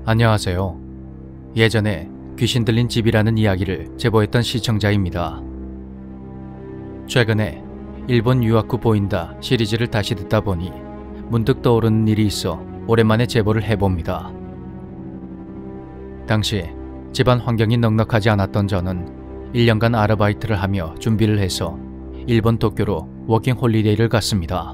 안녕하세요. 예전에 귀신 들린 집이라는 이야기를 제보했던 시청자입니다. 최근에 일본 유학 후 보인다 시리즈를 다시 듣다 보니 문득 떠오르는 일이 있어 오랜만에 제보를 해봅니다. 당시 집안 환경이 넉넉하지 않았던 저는 1년간 아르바이트를 하며 준비를 해서 일본 도쿄로 워킹 홀리데이를 갔습니다.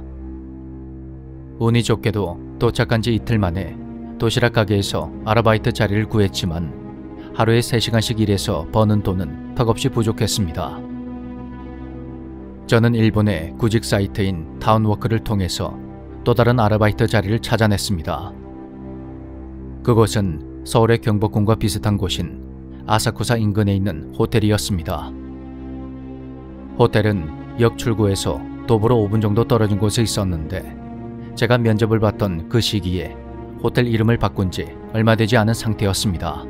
운이 좋게도 도착한 지 이틀 만에 도시락 가게에서 아르바이트 자리를 구했지만 하루에 3시간씩 일해서 버는 돈은 턱없이 부족했습니다. 저는 일본의 구직 사이트인 타운워크를 통해서 또 다른 아르바이트 자리를 찾아냈습니다. 그곳은 서울의 경복궁과 비슷한 곳인 아사쿠사 인근에 있는 호텔이었습니다. 호텔은 역 출구에서 도보로 5분 정도 떨어진 곳에 있었는데 제가 면접을 봤던 그 시기에 호텔 이름을 바꾼 지 얼마 되지 않은 상태였습니다.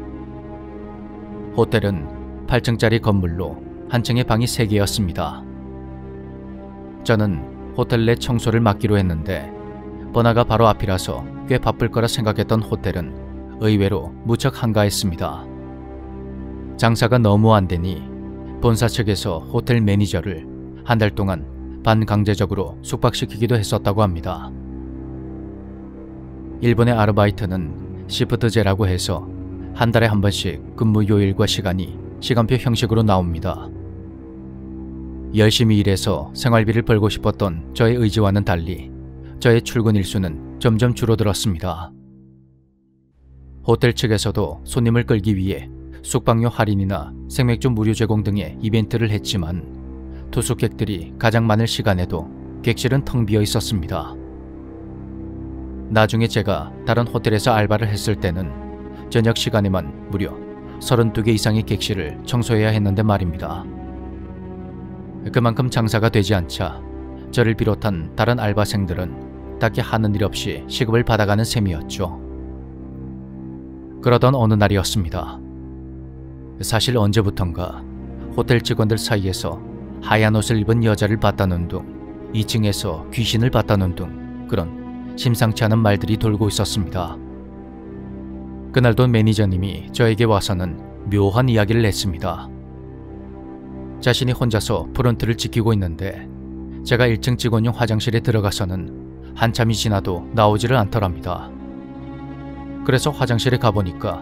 호텔은 8층짜리 건물로 한 층에 방이 3개였습니다. 저는 호텔 내 청소를 맡기로 했는데 번화가 바로 앞이라서 꽤 바쁠 거라 생각했던 호텔은 의외로 무척 한가했습니다. 장사가 너무 안 되니 본사 측에서 호텔 매니저를 한 달 동안 반강제적으로 숙박시키기도 했었다고 합니다. 일본의 아르바이트는 시프트제라고 해서 한 달에 한 번씩 근무 요일과 시간이 시간표 형식으로 나옵니다. 열심히 일해서 생활비를 벌고 싶었던 저의 의지와는 달리 저의 출근 일수는 점점 줄어들었습니다. 호텔 측에서도 손님을 끌기 위해 숙박료 할인이나 생맥주 무료 제공 등의 이벤트를 했지만 투숙객들이 가장 많을 시간에도 객실은 텅 비어 있었습니다. 나중에 제가 다른 호텔에서 알바를 했을 때는 저녁 시간에만 무려 32개 이상의 객실을 청소해야 했는데 말입니다. 그만큼 장사가 되지 않자 저를 비롯한 다른 알바생들은 딱히 하는 일 없이 시급을 받아가는 셈이었죠. 그러던 어느 날이었습니다. 사실 언제부턴가 호텔 직원들 사이에서 하얀 옷을 입은 여자를 봤다는 둥, 2층에서 귀신을 봤다는 둥 그런 심상치 않은 말들이 돌고 있었습니다. 그날도 매니저님이 저에게 와서는 묘한 이야기를 했습니다. 자신이 혼자서 프론트를 지키고 있는데 제가 1층 직원용 화장실에 들어가서는 한참이 지나도 나오지를 않더랍니다. 그래서 화장실에 가보니까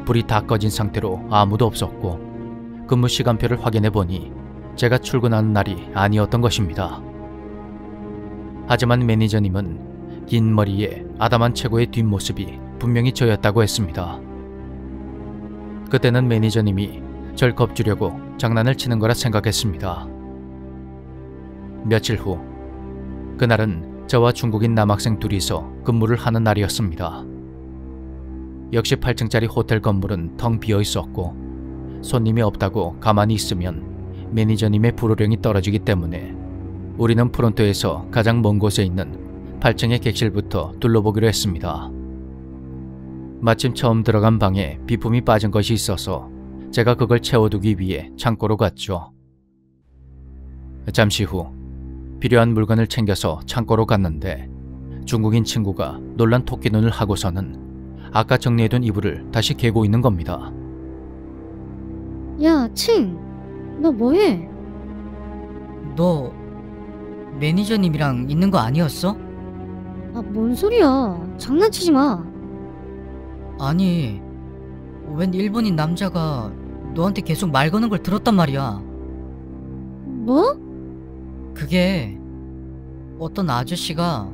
불이 다 꺼진 상태로 아무도 없었고 근무 시간표를 확인해 보니 제가 출근하는 날이 아니었던 것입니다. 하지만 매니저님은 긴 머리에 아담한 체구의 뒷모습이 분명히 저였다고 했습니다. 그때는 매니저님이 절 겁주려고 장난을 치는 거라 생각했습니다. 며칠 후, 그날은 저와 중국인 남학생 둘이서 근무를 하는 날이었습니다. 역시 8층짜리 호텔 건물은 텅 비어 있었고 손님이 없다고 가만히 있으면 매니저님의 불호령이 떨어지기 때문에 우리는 프론트에서 가장 먼 곳에 있는 8층의 객실부터 둘러보기로 했습니다. 마침 처음 들어간 방에 비품이 빠진 것이 있어서 제가 그걸 채워두기 위해 창고로 갔죠. 잠시 후 필요한 물건을 챙겨서 창고로 갔는데 중국인 친구가 놀란 토끼눈을 하고서는 아까 정리해둔 이불을 다시 개고 있는 겁니다. 야, 칭! 너 뭐해? 너 매니저님이랑 있는 거 아니었어? 아, 뭔 소리야. 장난치지 마. 아니, 웬 일본인 남자가 너한테 계속 말 거는 걸 들었단 말이야. 뭐? 그게 어떤 아저씨가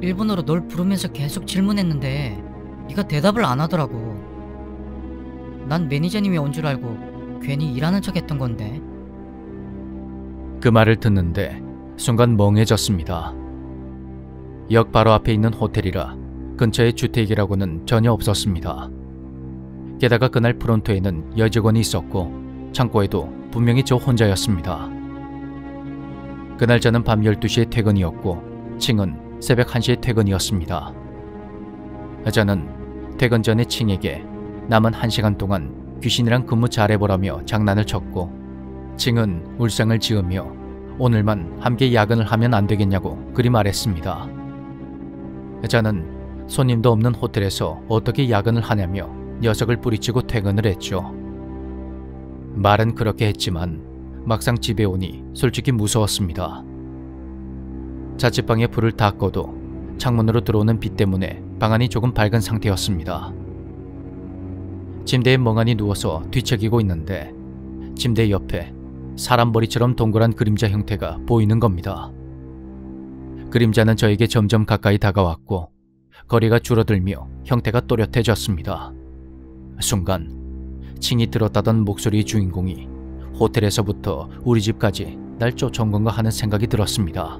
일본어로 널 부르면서 계속 질문했는데 네가 대답을 안 하더라고. 난 매니저님이 온 줄 알고 괜히 일하는 척 했던 건데. 그 말을 듣는데 순간 멍해졌습니다. 역 바로 앞에 있는 호텔이라 근처에 주택이라고는 전혀 없었습니다. 게다가 그날 프론트에는 여직원이 있었고 창고에도 분명히 저 혼자였습니다. 그날 저는 밤 12시에 퇴근이었고 칭은 새벽 1시에 퇴근이었습니다. 저는 퇴근 전에 칭에게 남은 1시간 동안 귀신이랑 근무 잘해보라며 장난을 쳤고 칭은 울상을 지으며 오늘만 함께 야근을 하면 안 되겠냐고 그리 말했습니다. 저는 손님도 없는 호텔에서 어떻게 야근을 하냐며 녀석을 뿌리치고 퇴근을 했죠. 말은 그렇게 했지만 막상 집에 오니 솔직히 무서웠습니다. 자취방에 불을 다 꺼도 창문으로 들어오는 빛 때문에 방 안이 조금 밝은 상태였습니다. 침대에 멍하니 누워서 뒤척이고 있는데 침대 옆에 사람 머리처럼 동그란 그림자 형태가 보이는 겁니다. 그림자는 저에게 점점 가까이 다가왔고 거리가 줄어들며 형태가 또렷해졌습니다. 순간 칭이 들었다던 목소리의 주인공이 호텔에서부터 우리 집까지 날 쫓아온 건가 하는 생각이 들었습니다.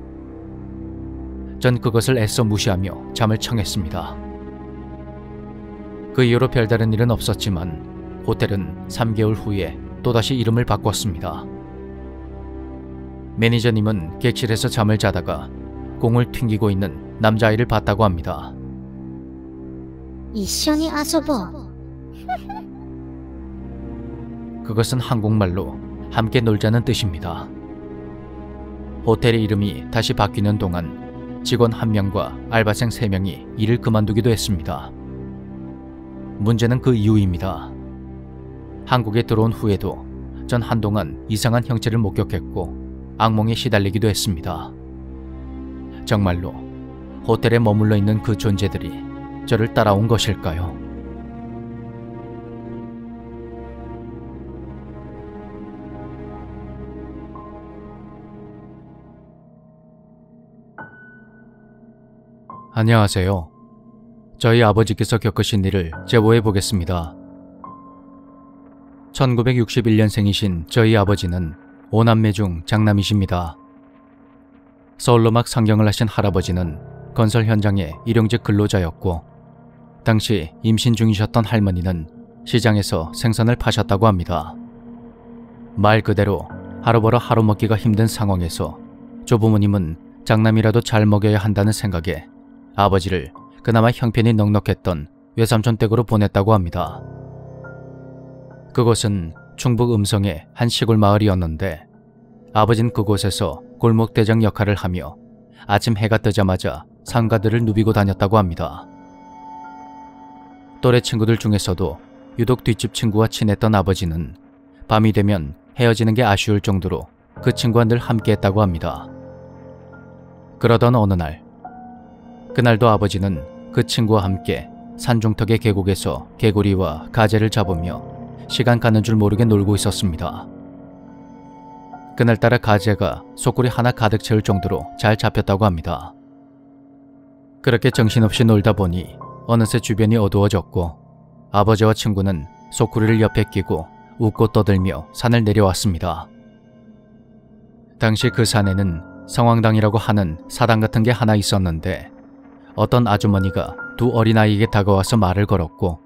전 그것을 애써 무시하며 잠을 청했습니다. 그 이후로 별다른 일은 없었지만 호텔은 3개월 후에 또다시 이름을 바꿨습니다. 매니저님은 객실에서 잠을 자다가 공을 튕기고 있는 남자아이를 봤다고 합니다. 一緒に遊ぼう. 그것은 한국말로 함께 놀자는 뜻입니다. 호텔의 이름이 다시 바뀌는 동안 직원 1명과 알바생 3명이 일을 그만두기도 했습니다. 문제는 그 이유입니다. 한국에 들어온 후에도 전 한동안 이상한 형체를 목격했고 악몽에 시달리기도 했습니다. 정말로 호텔에 머물러 있는 그 존재들이 저를 따라온 것일까요? 안녕하세요. 저희 아버지께서 겪으신 일을 제보해 보겠습니다. 1961년생이신 저희 아버지는 5남매 중 장남이십니다. 서울로 막 상경을 하신 할아버지는 건설 현장의 일용직 근로자였고 당시 임신 중이셨던 할머니는 시장에서 생선을 파셨다고 합니다. 말 그대로 하루 벌어 하루 먹기가 힘든 상황에서 조부모님은 장남이라도 잘 먹여야 한다는 생각에 아버지를 그나마 형편이 넉넉했던 외삼촌 댁으로 보냈다고 합니다. 그곳은 충북 음성의 한 시골 마을이었는데 아버진 그곳에서 골목대장 역할을 하며 아침 해가 뜨자마자 상가들을 누비고 다녔다고 합니다. 또래 친구들 중에서도 유독 뒷집 친구와 친했던 아버지는 밤이 되면 헤어지는 게 아쉬울 정도로 그 친구와 늘 함께했다고 합니다. 그러던 어느 날, 그날도 아버지는 그 친구와 함께 산중턱의 계곡에서 개구리와 가재를 잡으며 시간 가는 줄 모르게 놀고 있었습니다. 그날따라 가재가 소쿠리 하나 가득 채울 정도로 잘 잡혔다고 합니다. 그렇게 정신없이 놀다 보니 어느새 주변이 어두워졌고 아버지와 친구는 소쿠리를 옆에 끼고 웃고 떠들며 산을 내려왔습니다. 당시 그 산에는 성황당이라고 하는 사당 같은 게 하나 있었는데 어떤 아주머니가 두 어린아이에게 다가와서 말을 걸었고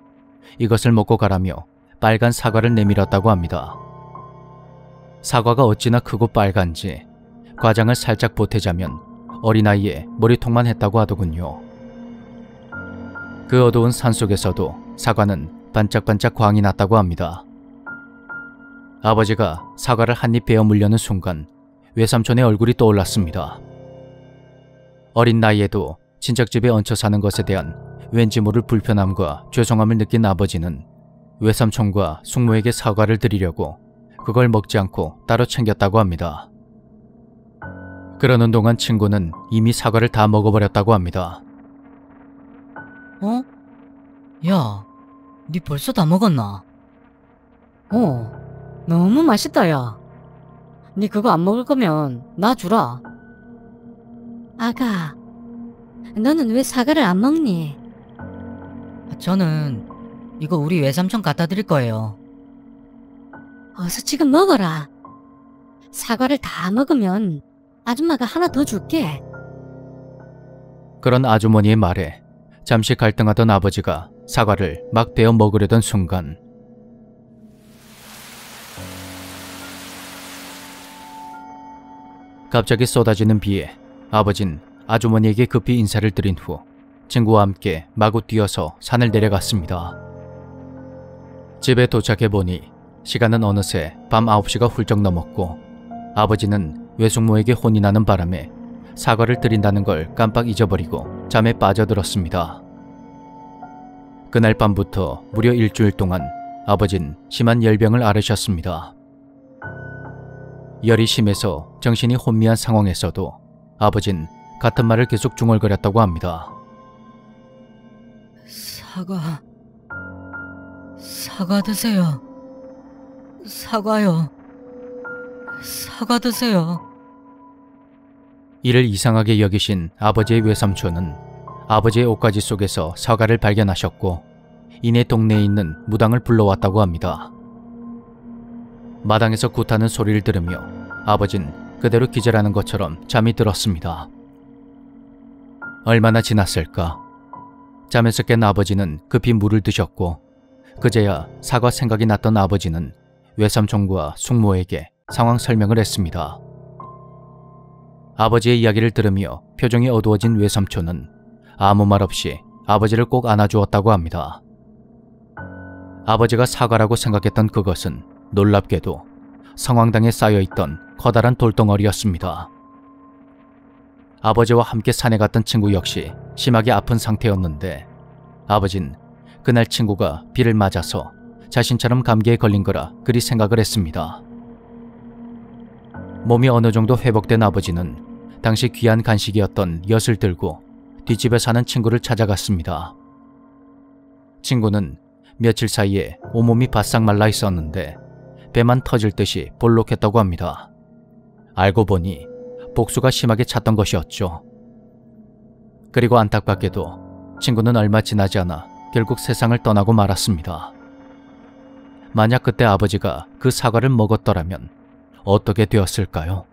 이것을 먹고 가라며 빨간 사과를 내밀었다고 합니다. 사과가 어찌나 크고 빨간지 과장을 살짝 보태자면 어린아이의 머리통만 했다고 하더군요. 그 어두운 산속에서도 사과는 반짝반짝 광이 났다고 합니다. 아버지가 사과를 한 입 베어 물려는 순간 외삼촌의 얼굴이 떠올랐습니다. 어린 나이에도 친척집에 얹혀 사는 것에 대한 왠지 모를 불편함과 죄송함을 느낀 아버지는 외삼촌과 숙모에게 사과를 드리려고 그걸 먹지 않고 따로 챙겼다고 합니다. 그러는 동안 친구는 이미 사과를 다 먹어버렸다고 합니다. 어? 야, 니 벌써 다 먹었나? 너무 맛있다, 야. 니 그거 안 먹을 거면 나 주라. 아가, 너는 왜 사과를 안 먹니? 저는 이거 우리 외삼촌 갖다 드릴 거예요. 어서 지금 먹어라. 사과를 다 먹으면 아줌마가 하나 더 줄게. 그런 아주머니의 말에 잠시 갈등하던 아버지가 사과를 막 베어 먹으려던 순간 갑자기 쏟아지는 비에 아버진 아주머니에게 급히 인사를 드린 후 친구와 함께 마구 뛰어서 산을 내려갔습니다. 집에 도착해보니 시간은 어느새 밤 9시가 훌쩍 넘었고 아버지는 외숙모에게 혼이 나는 바람에 사과를 드린다는 걸 깜빡 잊어버리고 잠에 빠져들었습니다. 그날 밤부터 무려 일주일 동안 아버진 심한 열병을 앓으셨습니다. 열이 심해서 정신이 혼미한 상황에서도 아버진 같은 말을 계속 중얼거렸다고 합니다. 사과 드세요. 사과요. 사과 드세요. 이를 이상하게 여기신 아버지의 외삼촌은 아버지의 옷가지 속에서 사과를 발견하셨고 이내 동네에 있는 무당을 불러왔다고 합니다. 마당에서 굿하는 소리를 들으며 아버진 그대로 기절하는 것처럼 잠이 들었습니다. 얼마나 지났을까? 잠에서 깬 아버지는 급히 물을 드셨고 그제야 사과 생각이 났던 아버지는 외삼촌과 숙모에게 상황 설명을 했습니다. 아버지의 이야기를 들으며 표정이 어두워진 외삼촌은 아무 말 없이 아버지를 꼭 안아주었다고 합니다. 아버지가 사과라고 생각했던 그것은 놀랍게도 성황당에 쌓여있던 커다란 돌덩어리였습니다. 아버지와 함께 산에 갔던 친구 역시 심하게 아픈 상태였는데 아버진 그날 친구가 비를 맞아서 자신처럼 감기에 걸린 거라 그리 생각을 했습니다. 몸이 어느 정도 회복된 아버지는 당시 귀한 간식이었던 엿을 들고 뒷집에 사는 친구를 찾아갔습니다. 친구는 며칠 사이에 온몸이 바싹 말라 있었는데 배만 터질 듯이 볼록했다고 합니다. 알고 보니 복수가 심하게 찼던 것이었죠. 그리고 안타깝게도 친구는 얼마 지나지 않아 결국 세상을 떠나고 말았습니다. 만약 그때 아버지가 그 사과를 먹었더라면 어떻게 되었을까요?